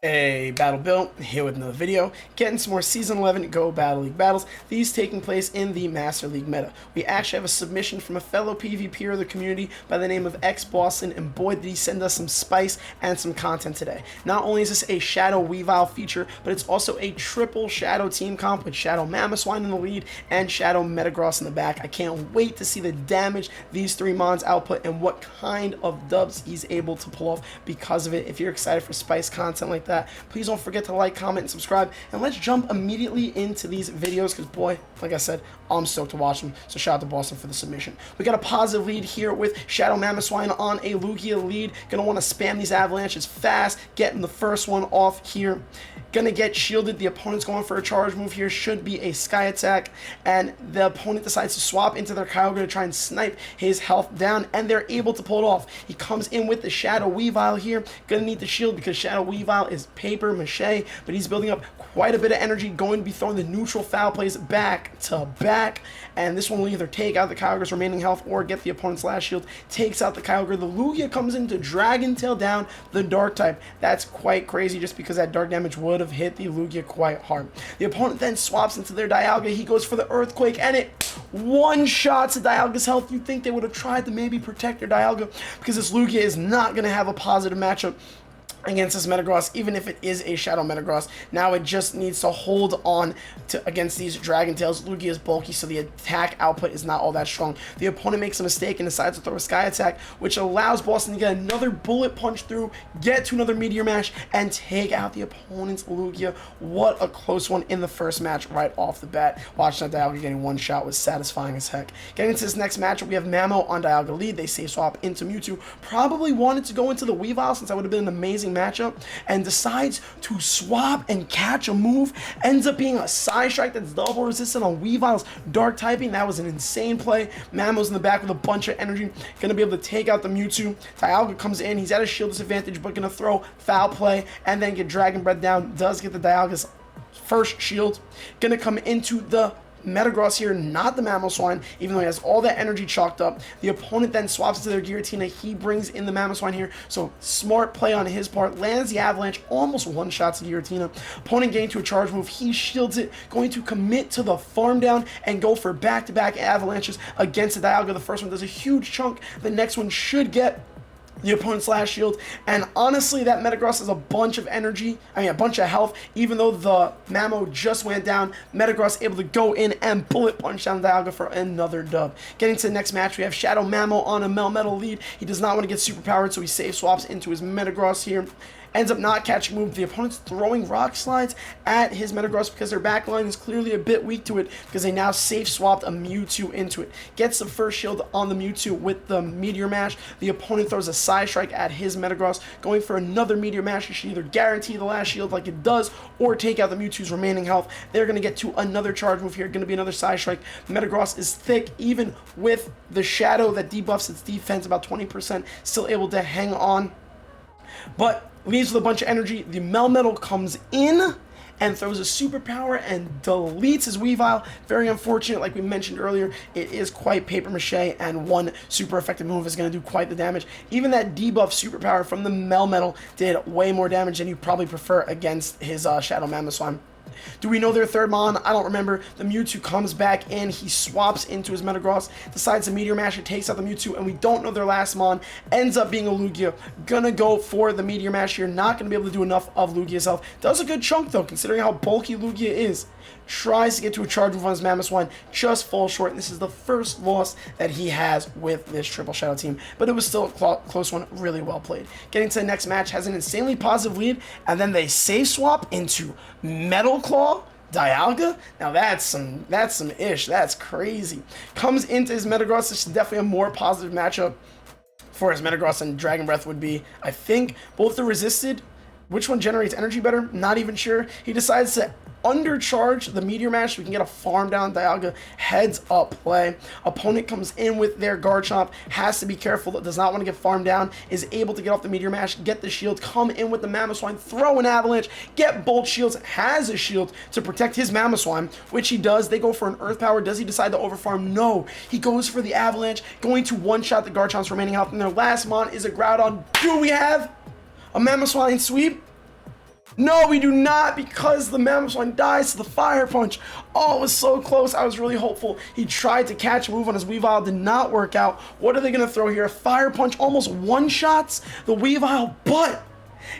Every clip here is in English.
Hey, Battle Bill, here with another video, getting some more Season 11 Go Battle League battles, these taking place in the Master League meta. We actually have a submission from a fellow PvPer of the community by the name of X Boston, and boy did he send us some spice and some content today. Not only is this a Shadow Weavile feature, but it's also a triple Shadow team comp with Shadow Mamoswine in the lead and Shadow Metagross in the back. I can't wait to see the damage these three mons output and what kind of dubs he's able to pull off because of it. If you're excited for spice content like that, please don't forget to like, comment, and subscribe, and let's jump immediately into these videos because boy, like I said, I'm stoked to watch them. So shout out to Boston for the submission. We got a positive lead here with Shadow Mamoswine on a Lugia lead. Gonna want to spam these avalanches fast, getting the first one off here. Gonna get shielded. The opponent's going for a charge move here. Should be a sky attack, and the opponent decides to swap into their Kyogre to try and snipe his health down, and they're able to pull it off. He comes in with the Shadow Weavile here. Gonna need the shield because Shadow Weavile is paper mache, but he's building up quite a bit of energy, going to be throwing the neutral foul plays back to back, and this one will either take out the Kyogre's remaining health or get the opponent's last shield. Takes out the Kyogre. The Lugia comes in to Dragon Tail down the Dark type. That's quite crazy just because that dark damage would have hit the Lugia quite hard. The opponent then swaps into their Dialga. He goes for the Earthquake, and it one-shots Dialga's health. You'd think they would have tried to maybe protect their Dialga because this Lugia is not going to have a positive matchup against this Metagross, even if it is a Shadow Metagross. Now it just needs to hold on to against these Dragon Tails. Lugia is bulky, so the attack output is not all that strong. The opponent makes a mistake and decides to throw a Sky Attack, which allows Boston to get another bullet punch through, get to another Meteor Mash, and take out the opponent's Lugia. What a close one in the first match right off the bat. Watching that Dialga getting one shot was satisfying as heck. Getting into this next matchup, we have Mamo on Dialga lead. They safe swap into Mewtwo. Probably wanted to go into the Weavile since that would have been an amazing matchup, and decides to swap and catch a move. Ends up being a Side Strike that's double resistant on Weavile's dark typing. That was an insane play. Mamo's in the back with a bunch of energy, gonna be able to take out the Mewtwo. Dialga comes in, he's at a shield disadvantage, but gonna throw foul play and then get Dragon Breath down. Does get the Dialga's first shield. Gonna come into the Metagross here, not the Mamoswine, even though he has all that energy chalked up. The opponent then swaps to their Giratina. He brings in the Mamoswine here, so smart play on his part. Lands the Avalanche, almost one-shots the Giratina. Opponent getting to a charge move. He shields it, going to commit to the farm down and go for back-to-back Avalanches against the Dialga. The first one does a huge chunk. The next one should get the opponent's last shield, and honestly that Metagross has a bunch of energy, a bunch of health. Even though the Mamo just went down, Metagross able to go in and bullet punch down Dialga for another dub. Getting to the next match, we have Shadow Mamo on a Melmetal lead. He does not want to get superpowered, so he safe swaps into his Metagross here. Ends up not catching move. The opponent's throwing rock slides at his Metagross because their backline is clearly a bit weak to it because they now safe swapped a Mewtwo into it. Gets the first shield on the Mewtwo with the Meteor Mash. The opponent throws a Side Strike at his Metagross, going for another Meteor Mash. You should either guarantee the last shield like it does or take out the Mewtwo's remaining health. They're going to get to another charge move here. Going to be another Side Strike. Metagross is thick even with the Shadow that debuffs its defense about 20%. Still able to hang on, but leaves with a bunch of energy. The Melmetal comes in and throws a superpower and deletes his Weavile. Very unfortunate, like we mentioned earlier. It is quite paper mache, and one super effective move is going to do quite the damage. Even that debuff superpower from the Melmetal did way more damage than you probably prefer against his Shadow Mamoswine. Do we know their third mon? I don't remember. The Mewtwo comes back in. He swaps into his Metagross, decides to Meteor Mash, takes out the Mewtwo, and we don't know their last mon. Ends up being a Lugia. Gonna go for the Meteor Mash here. Not gonna be able to do enough of Lugia's health. Does a good chunk though, considering how bulky Lugia is. Tries to get to a charge move on his Mamoswine, just falls short, and this is the first loss that he has with this triple Shadow team, but it was still a close one. Really well played. Getting to the next match, has an insanely positive lead, and then they safe swap into Metal Claw Dialga. Now that's some ish. That's crazy. Comes into his Metagross. This is definitely a more positive matchup for his Metagross than Dragon Breath would be. I think both are resisted. Which one generates energy better? Not even sure. He decides to undercharge the Meteor Mash so we can get a farm down Dialga. Heads up play. Opponent comes in with their Garchomp. Has to be careful. Does not want to get farmed down. Is able to get off the Meteor Mash. Get the shield. Come in with the Mamoswine. Throw an Avalanche. Get both shields. Has a shield to protect his Mamoswine, which he does. They go for an Earth Power. Does he decide to overfarm? No. He goes for the Avalanche. Going to one-shot the Garchomp's remaining health. And their last mon is a Groudon. Do we have a Mamoswine sweep? No, we do not, because the Mamoswine dies to the Fire Punch. Oh, it was so close. I was really hopeful. He tried to catch a move on his Weavile. Did not work out. What are they going to throw here? A Fire Punch almost one-shots the Weavile, but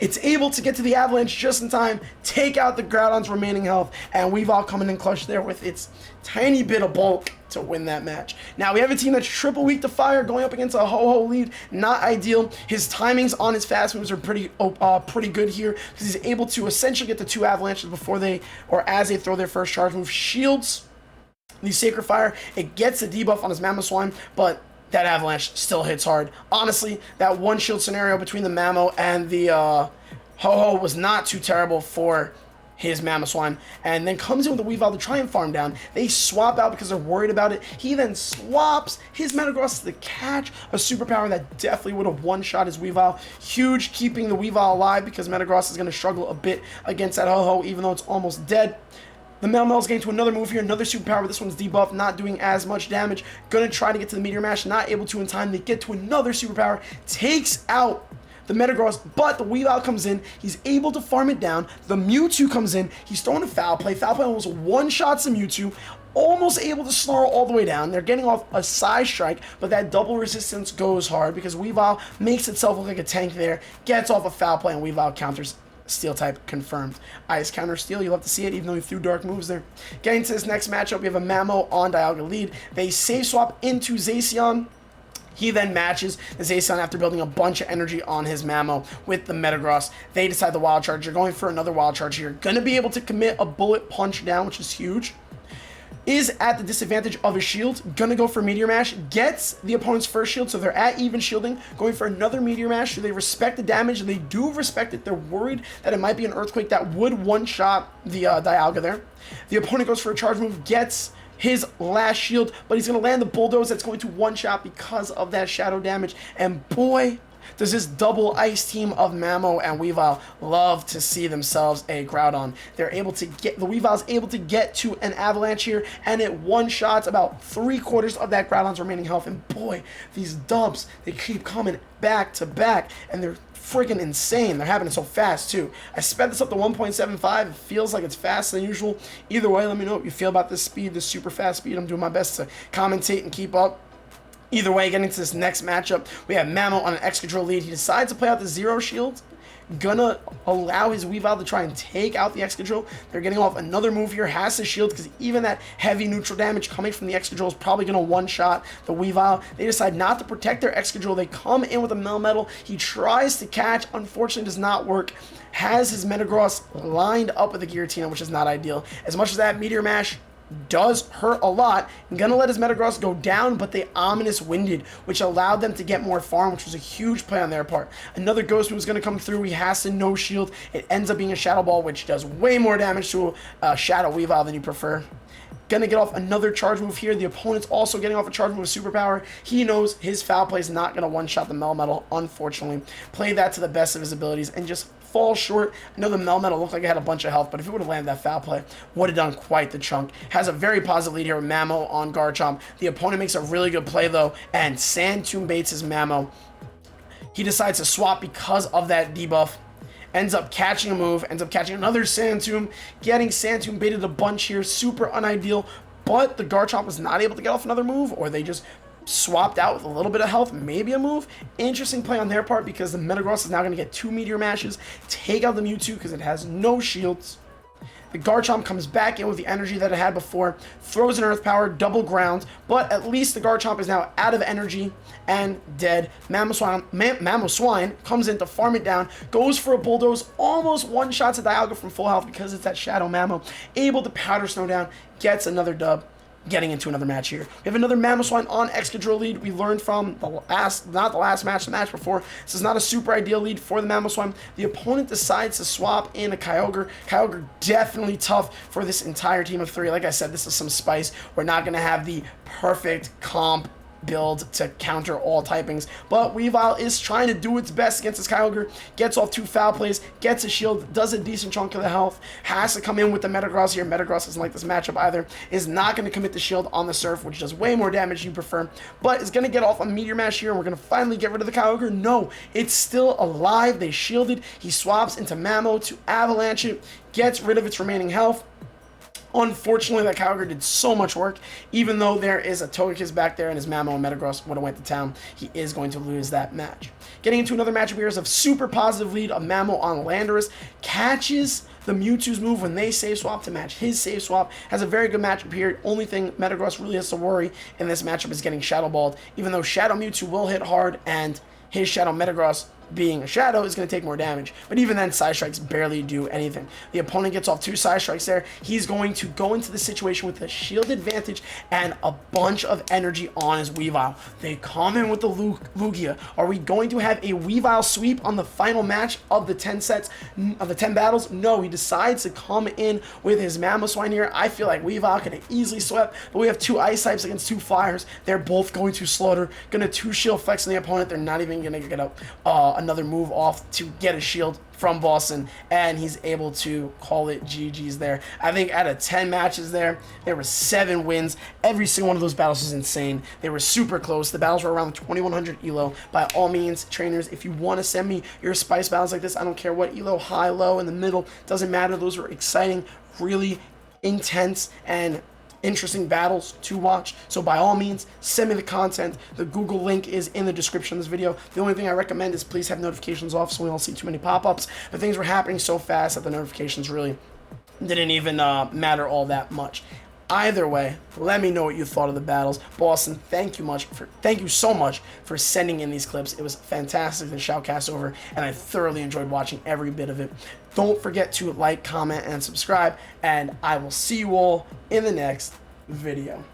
it's able to get to the Avalanche just in time, take out the Groudon's remaining health, and Weavile coming in clutch there with its tiny bit of bulk to win that match. Now, we have a team that's triple weak to fire, going up against a Ho-Ho lead. Not ideal. His timings on his fast moves are pretty good here, because he's able to essentially get the 2 Avalanches before they, or as they throw their first charge move. Shields the Sacred Fire. It gets the debuff on his Mamoswine, but that Avalanche still hits hard. Honestly, that one shield scenario between the Mamo and the Ho-Ho was not too terrible for his Mamoswine, and then comes in with the Weavile to try and farm down. They swap out because they're worried about it. He then swaps his Metagross to catch a superpower that definitely would have one-shot his Weavile. Huge, keeping the Weavile alive, because Metagross is going to struggle a bit against that Ho-Ho, even though it's almost dead. The Melmel's getting to another move here, another superpower, but this one's debuffed, not doing as much damage. Gonna try to get to the Meteor Mash, not able to in time. They get to another superpower, takes out the Metagross, but the Weavile comes in. He's able to farm it down. The Mewtwo comes in. He's throwing a Foul Play. Foul Play almost one-shots the Mewtwo. Almost able to snarl all the way down. They're getting off a Side Strike, but that double resistance goes hard because Weavile makes itself look like a tank there. Gets off a Foul Play, and Weavile counters. Steel type confirmed. Ice counter Steel, you'll have to see it, even though he threw dark moves there. Getting to this next matchup, we have a Mamo on Dialga lead. They save swap into Zacian. He then matches the Zacian after building a bunch of energy on his Mamo with the Metagross. They decide the Wild Charge. You're going for another Wild Charge here. Gonna be able to commit a Bullet Punch down, which is huge. Is at the disadvantage of his shield. Gonna go for Meteor Mash. Gets the opponent's first shield, so they're at even shielding. Going for another Meteor Mash. Do they respect the damage? They do respect it. They're worried that it might be an Earthquake that would one-shot the Dialga there. The opponent goes for a charge move. Gets his last shield, but he's going to land the Bulldoze that's going to one-shot because of that shadow damage. And boy, does this double ice team of Mamo and Weavile love to see themselves a Groudon. They're able to get, the Weavile's able to get to an Avalanche here, and it one-shots about 3/4 of that Groudon's remaining health. And boy, these dubs, they keep coming back to back, and they're freaking insane. They're happening so fast too. I sped this up to 1.75. It feels like it's faster than usual. Either way, let me know what you feel about this speed, this super fast speed. I'm doing my best to commentate and keep up. Either way, getting to this next matchup, we have Mamo on an Excadrill lead. He decides to play out the Zero Shield. Gonna allow his Weavile to try and take out the Excadrill. They're getting off another move here. Has to shield, because even that heavy neutral damage coming from the Excadrill is probably gonna one-shot the Weavile. They decide not to protect their Excadrill. They come in with a Melmetal. He tries to catch. Unfortunately, does not work. Has his Metagross lined up with the Giratina, which is not ideal. As much as that Meteor Mash does hurt a lot, gonna let his Metagross go down, but they ominous winded, which allowed them to get more farm, which was a huge play on their part. Another Ghost move is gonna come through. He has to no shield. It ends up being a Shadow Ball, which does way more damage to a Shadow Weavile than you prefer. Gonna get off another charge move here. The opponent's also getting off a charge move with Superpower. He knows his Foul Play is not gonna one-shot the Melmetal, unfortunately. Play that to the best of his abilities and just fall short. I know the Melmetal looked like it had a bunch of health, but if it would have landed that Foul Play, would have done quite the chunk. Has a very positive lead here with Mamo on Garchomp. The opponent makes a really good play though, and Sand Tomb baits his Mamo. He decides to swap because of that debuff. Ends up catching a move, ends up catching another Sand Tomb, getting Sand Tomb baited a bunch here, super unideal, but the Garchomp was not able to get off another move, or they just swapped out with a little bit of health, maybe a move. Interesting play on their part, because the Metagross is now going to get 2 Meteor Mashes, take out the Mewtwo because it has no shields. The Garchomp comes back in with the energy that it had before, throws an Earth Power, double ground, but at least the Garchomp is now out of energy and dead. Mamoswine comes in to farm it down, goes for a Bulldoze, almost one-shots a Dialga from full health because it's that Shadow Mamo, able to Powder Snow down, gets another dub. Getting into another match here. We have another Mamoswine on Excadrill lead. We learned from the last, not the last match, the match before. This is not a super ideal lead for the Mamoswine. The opponent decides to swap in a Kyogre. Kyogre definitely tough for this entire team of 3. Like I said, this is some spice. We're not going to have the perfect comp build to counter all typings, but Weavile is trying to do its best against this Kyogre. Gets off 2 foul plays, gets a shield, does a decent chunk of the health, has to come in with the Metagross here. Metagross doesn't like this matchup either, is not going to commit the shield on the Surf, which does way more damage you prefer, but is going to get off a Meteor Mash here, and we're going to finally get rid of the Kyogre. No, it's still alive. They shielded. He swaps into Mamo to Avalanche it, gets rid of its remaining health. Unfortunately, that Kyogre did so much work. Even though there is a Togekiss back there and his Mamo and Metagross would have went to town, he is going to lose that match. Getting into another matchup here is a super positive lead of Mamo on Landorus. Catches the Mewtwo's move when they save swap to match his save swap. Has a very good matchup here. Only thing Metagross really has to worry in this matchup is getting Shadow Balled. Even though Shadow Mewtwo will hit hard and his Shadow Metagross, being a Shadow, is going to take more damage. But even then, Side Strikes barely do anything. The opponent gets off 2 Side Strikes there. He's going to go into the situation with a shield advantage and a bunch of energy on his Weavile. They come in with the Lugia. Are we going to have a Weavile sweep on the final match of the 10 sets, of the 10 battles? No, he decides to come in with his Mamoswine here. I feel like Weavile could have easily swept, but we have 2 Ice types against 2 Flyers. They're both going to slaughter. Going to 2 shield flex on the opponent. They're not even going to get another move off to get a shield from Boston, and he's able to call it GG's there. I think out of 10 matches there were 7 wins. Every single one of those battles was insane. They were super close. The battles were around 2100 elo. By all means, trainers, if you want to send me your spice battles like this, I don't care what elo, high, low, in the middle, doesn't matter. Those were exciting, really intense, and interesting battles to watch. So by all means, send me the content. The Google link is in the description of this video. The only thing I recommend is please have notifications off so we don't see too many pop-ups. But things were happening so fast that the notifications really didn't even matter all that much. Either way, let me know what you thought of the battles. Boston, thank you so much for sending in these clips. It was fantastic to shoutcast over, and I thoroughly enjoyed watching every bit of it. Don't forget to like, comment, and subscribe, and I will see you all in the next video.